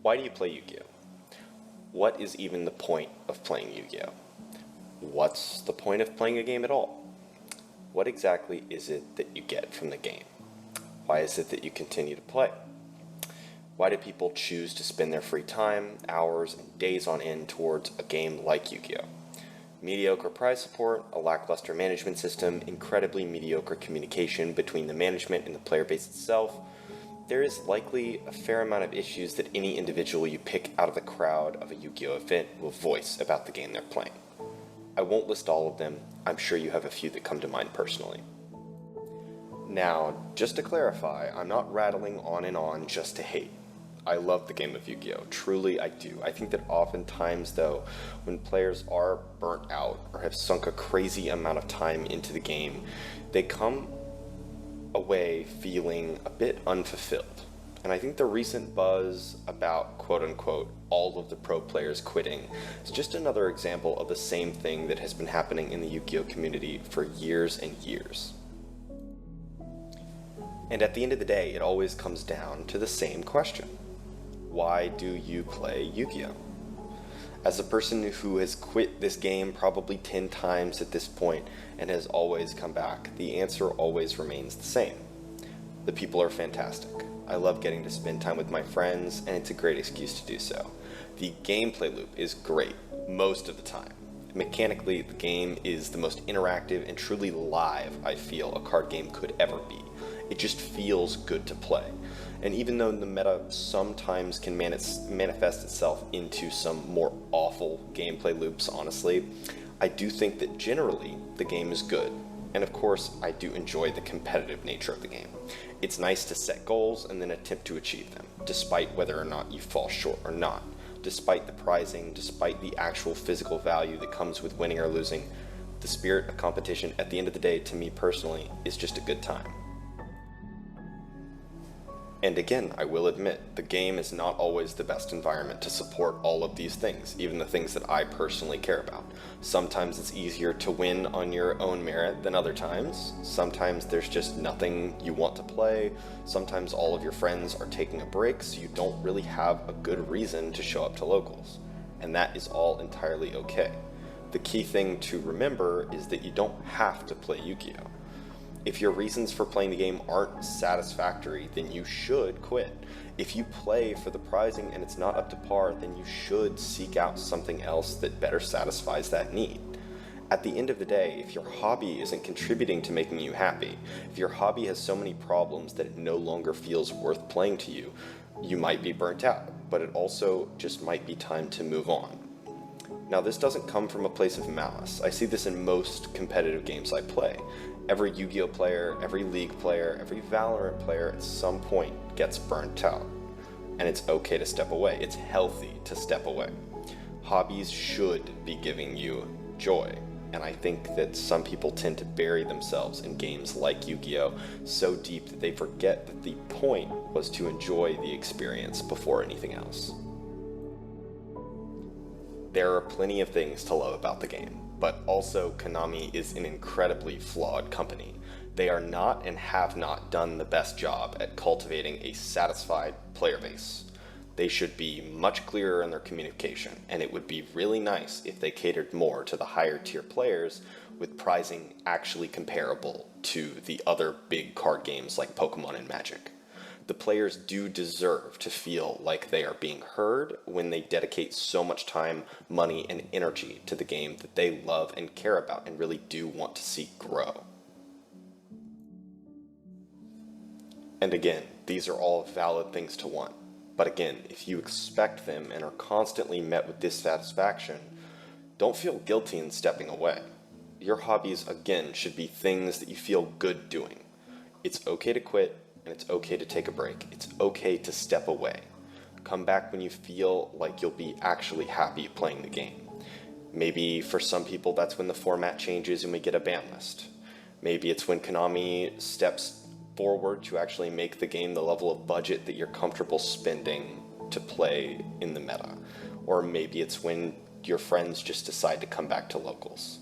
Why do you play Yu-Gi-Oh? What is even the point of playing Yu-Gi-Oh? What's the point of playing a game at all? What exactly is it that you get from the game? Why is it that you continue to play? Why do people choose to spend their free time, hours, and days on end towards a game like Yu-Gi-Oh? Mediocre prize support, a lackluster management system, incredibly mediocre communication between the management and the player base itself. There is likely a fair amount of issues that any individual you pick out of the crowd of a Yu-Gi-Oh event will voice about the game they're playing. I won't list all of them. I'm sure you have a few that come to mind personally. Now, just to clarify, I'm not rattling on and on just to hate. I love the game of Yu-Gi-Oh! Truly, I do. I think that oftentimes, though, when players are burnt out or have sunk a crazy amount of time into the game, they come away feeling a bit unfulfilled. And I think the recent buzz about quote-unquote all of the pro players quitting is just another example of the same thing that has been happening in the Yu-Gi-Oh! Community for years and years. And at the end of the day, it always comes down to the same question. Why do you play Yu-Gi-Oh? As a person who has quit this game probably 10 times at this point and has always come back, the answer always remains the same. The people are fantastic. I love getting to spend time with my friends, and it's a great excuse to do so. The gameplay loop is great most of the time. Mechanically, the game is the most interactive and truly live I feel a card game could ever be. It just feels good to play. And even though the meta sometimes can manifest itself into some more awful gameplay loops, honestly, I do think that generally the game is good. And of course, I do enjoy the competitive nature of the game. It's nice to set goals and then attempt to achieve them, despite whether or not you fall short or not. Despite the prizing, despite the actual physical value that comes with winning or losing, the spirit of competition at the end of the day, to me personally, is just a good time. And again, I will admit, the game is not always the best environment to support all of these things, even the things that I personally care about. Sometimes it's easier to win on your own merit than other times. Sometimes there's just nothing you want to play. Sometimes all of your friends are taking a break, so you don't really have a good reason to show up to locals. And that is all entirely okay. The key thing to remember is that you don't have to play Yu-Gi-Oh! If your reasons for playing the game aren't satisfactory, then you should quit. If you play for the prizing and it's not up to par, then you should seek out something else that better satisfies that need. At the end of the day, if your hobby isn't contributing to making you happy, if your hobby has so many problems that it no longer feels worth playing to you, you might be burnt out, but it also just might be time to move on. Now, this doesn't come from a place of malice. I see this in most competitive games I play. Every Yu-Gi-Oh player, every League player, every Valorant player at some point gets burnt out. And it's okay to step away. It's healthy to step away. Hobbies should be giving you joy. And I think that some people tend to bury themselves in games like Yu-Gi-Oh so deep that they forget that the point was to enjoy the experience before anything else. There are plenty of things to love about the game, but also Konami is an incredibly flawed company. They are not and have not done the best job at cultivating a satisfied player base. They should be much clearer in their communication, and it would be really nice if they catered more to the higher tier players with prizing actually comparable to the other big card games like Pokemon and Magic. The players do deserve to feel like they are being heard when they dedicate so much time, money, and energy to the game that they love and care about and really do want to see grow. And again, these are all valid things to want. But again, if you expect them and are constantly met with dissatisfaction, don't feel guilty in stepping away. Your hobbies, again, should be things that you feel good doing. It's okay to quit. And it's okay to take a break. It's okay to step away. Come back when you feel like you'll be actually happy playing the game. Maybe for some people that's when the format changes and we get a ban list. Maybe it's when Konami steps forward to actually make the game the level of budget that you're comfortable spending to play in the meta. Or maybe it's when your friends just decide to come back to locals.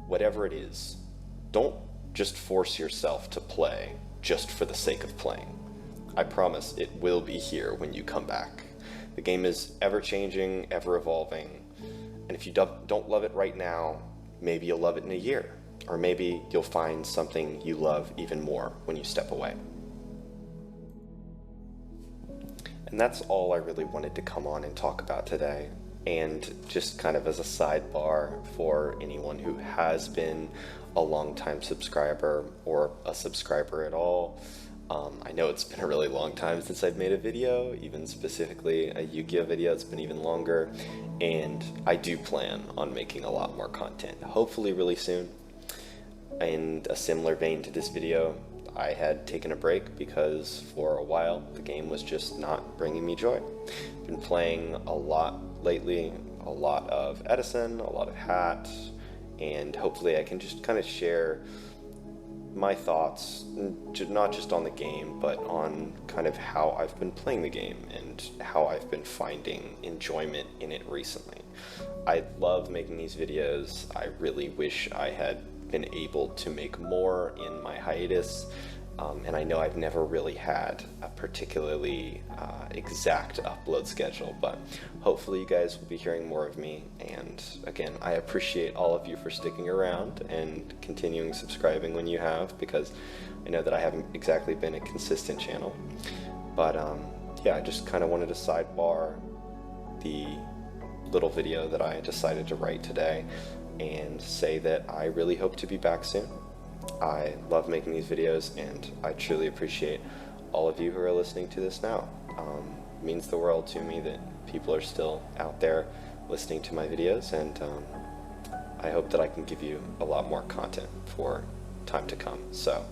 Whatever it is, don't just force yourself to play just for the sake of playing. I promise it will be here when you come back. The game is ever changing, ever evolving, and if you don't love it right now, maybe you'll love it in a year, or maybe you'll find something you love even more when you step away. And that's all I really wanted to come on and talk about today. And just kind of as a sidebar for anyone who has been a long-time subscriber or a subscriber at all, I know it's been a really long time since I've made a video, even specifically a Yu-Gi-Oh video. It's been even longer, and I do plan on making a lot more content, hopefully really soon. In a similar vein to this video, I had taken a break because for a while the game was just not bringing me joy. I've been playing a lot lately, a lot of Edison, a lot of Hat, and hopefully I can just kind of share my thoughts, not just on the game, but on kind of how I've been playing the game and how I've been finding enjoyment in it recently. I love making these videos. I really wish I had been able to make more in my hiatus, and I know I've never really had a particularly exact upload schedule, but hopefully you guys will be hearing more of me. And again, I appreciate all of you for sticking around and continuing subscribing when you have, because I know that I haven't exactly been a consistent channel. But yeah, I just kind of wanted to sidebar the little video that I decided to write today and say that I really hope to be back soon. I love making these videos, and I truly appreciate all of you who are listening to this now. It means the world to me that people are still out there listening to my videos, and I hope that I can give you a lot more content for time to come. So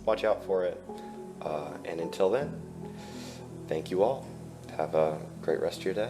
watch out for it, and until then, thank you all. Have a great rest of your day.